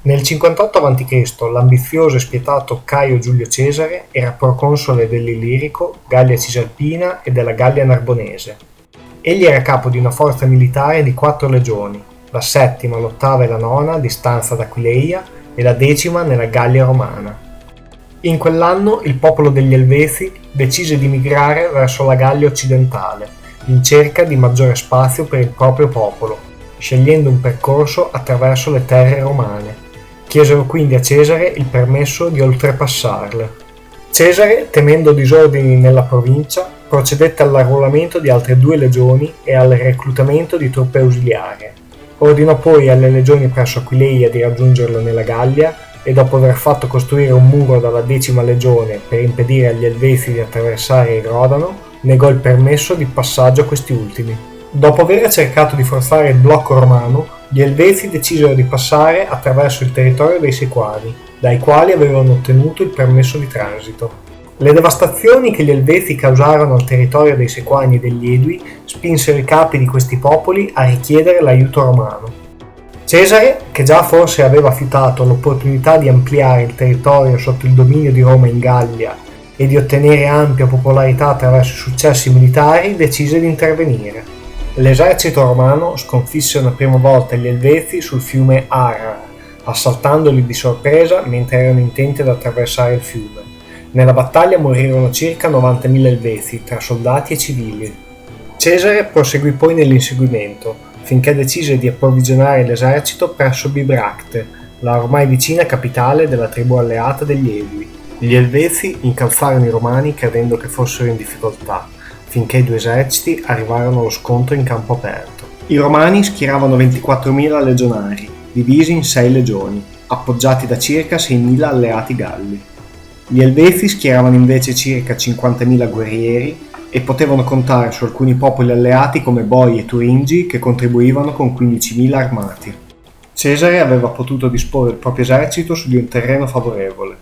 Nel 58 a.C. l'ambizioso e spietato Caio Giulio Cesare era proconsole dell'Illirico, Gallia Cisalpina e della Gallia Narbonese. Egli era capo di una forza militare di 4 legioni, la settima, l'ottava e la nona di stanza ad Aquileia e la 10ª nella Gallia Romana. In quell'anno il popolo degli Elvezi decise di migrare verso la Gallia occidentale, in cerca di maggiore spazio per il proprio popolo, scegliendo un percorso attraverso le terre romane. Chiesero quindi a Cesare il permesso di oltrepassarle. Cesare, temendo disordini nella provincia, procedette all'arruolamento di altre 2 legioni e al reclutamento di truppe ausiliarie. Ordinò poi alle legioni presso Aquileia di raggiungerlo nella Gallia e dopo aver fatto costruire un muro dalla 10ª legione per impedire agli Elvezi di attraversare il Rodano, negò il permesso di passaggio a questi ultimi. Dopo aver cercato di forzare il blocco romano, gli Elvezi decisero di passare attraverso il territorio dei Sequani, dai quali avevano ottenuto il permesso di transito. Le devastazioni che gli Elvezi causarono al territorio dei Sequani e degli Edui spinsero i capi di questi popoli a richiedere l'aiuto romano. Cesare, che già forse aveva fiutato l'opportunità di ampliare il territorio sotto il dominio di Roma in Gallia e di ottenere ampia popolarità attraverso i successi militari, decise di intervenire. L'esercito romano sconfisse una prima volta gli Elvezi sul fiume Ara, assaltandoli di sorpresa mentre erano intenti ad attraversare il fiume. Nella battaglia morirono circa 90.000 Elvezi, tra soldati e civili. Cesare proseguì poi nell'inseguimento, finché decise di approvvigionare l'esercito presso Bibracte, la ormai vicina capitale della tribù alleata degli Edui. Gli Elvezi incalzarono i Romani credendo che fossero in difficoltà, finché i 2 eserciti arrivarono allo scontro in campo aperto. I Romani schierarono 24.000 legionari, divisi in 6 legioni, appoggiati da circa 6.000 alleati galli. Gli Elvezi schieravano invece circa 50.000 guerrieri e potevano contare su alcuni popoli alleati come Boi e Turingi che contribuivano con 15.000 armati. Cesare aveva potuto disporre il proprio esercito su di un terreno favorevole.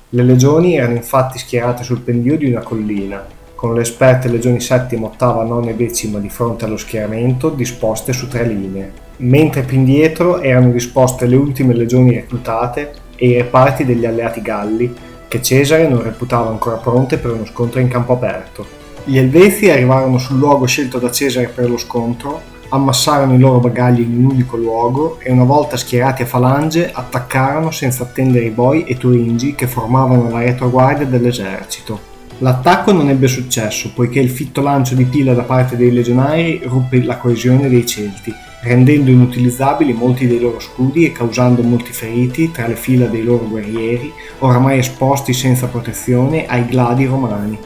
Le legioni erano infatti schierate sul pendio di una collina, con le esperte legioni settima, ottava, nona e 10ª di fronte allo schieramento disposte su 3 linee, mentre più indietro erano disposte le ultime legioni reclutate e i reparti degli alleati galli che Cesare non reputava ancora pronte per uno scontro in campo aperto. Gli Elvezi arrivarono sul luogo scelto da Cesare per lo scontro, ammassarono i loro bagagli in un unico luogo e una volta schierati a falange attaccarono senza attendere i Boi e Turingi che formavano la retroguardia dell'esercito. L'attacco non ebbe successo poiché il fitto lancio di pila da parte dei legionari ruppe la coesione dei Celti, rendendo inutilizzabili molti dei loro scudi e causando molti feriti tra le fila dei loro guerrieri, oramai esposti senza protezione ai gladi romani.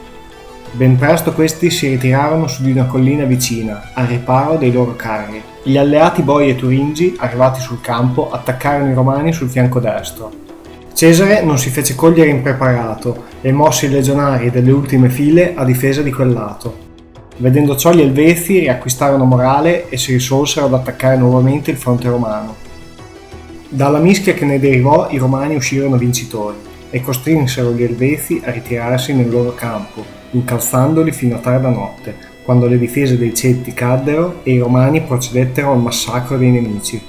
Ben presto questi si ritirarono su di una collina vicina, al riparo dei loro carri. Gli alleati Boi e Turingi, arrivati sul campo, attaccarono i Romani sul fianco destro. Cesare non si fece cogliere impreparato e mosse i legionari delle ultime file a difesa di quel lato. Vedendo ciò gli Elvezi riacquistarono morale e si risolsero ad attaccare nuovamente il fronte romano. Dalla mischia che ne derivò i Romani uscirono vincitori e costrinsero gli Elvezi a ritirarsi nel loro campo, incalzandoli fino a tarda notte, quando le difese dei Celti caddero e i Romani procedettero al massacro dei nemici.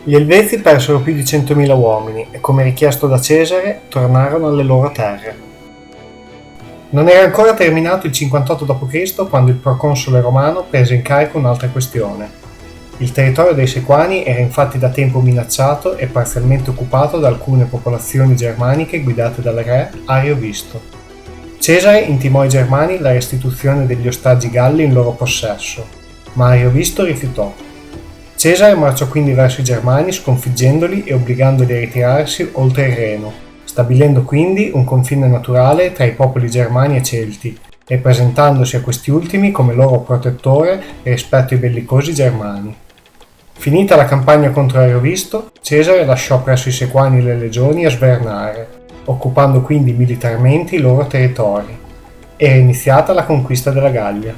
Gli Elvezi persero più di 100.000 uomini e, come richiesto da Cesare, tornarono alle loro terre. Non era ancora terminato il 58 d.C. quando il proconsole romano prese in carico un'altra questione. Il territorio dei Sequani era infatti da tempo minacciato e parzialmente occupato da alcune popolazioni germaniche guidate dal re Ariovisto. Cesare intimò ai Germani la restituzione degli ostaggi galli in loro possesso, ma Ariovisto rifiutò. Cesare marciò quindi verso i Germani sconfiggendoli e obbligandoli a ritirarsi oltre il Reno, stabilendo quindi un confine naturale tra i popoli germani e celti e presentandosi a questi ultimi come loro protettore rispetto ai bellicosi germani. Finita la campagna contro Ariovisto, Cesare lasciò presso i Sequani le legioni a Svernare, occupando quindi militarmente i loro territori. Era iniziata la conquista della Gallia.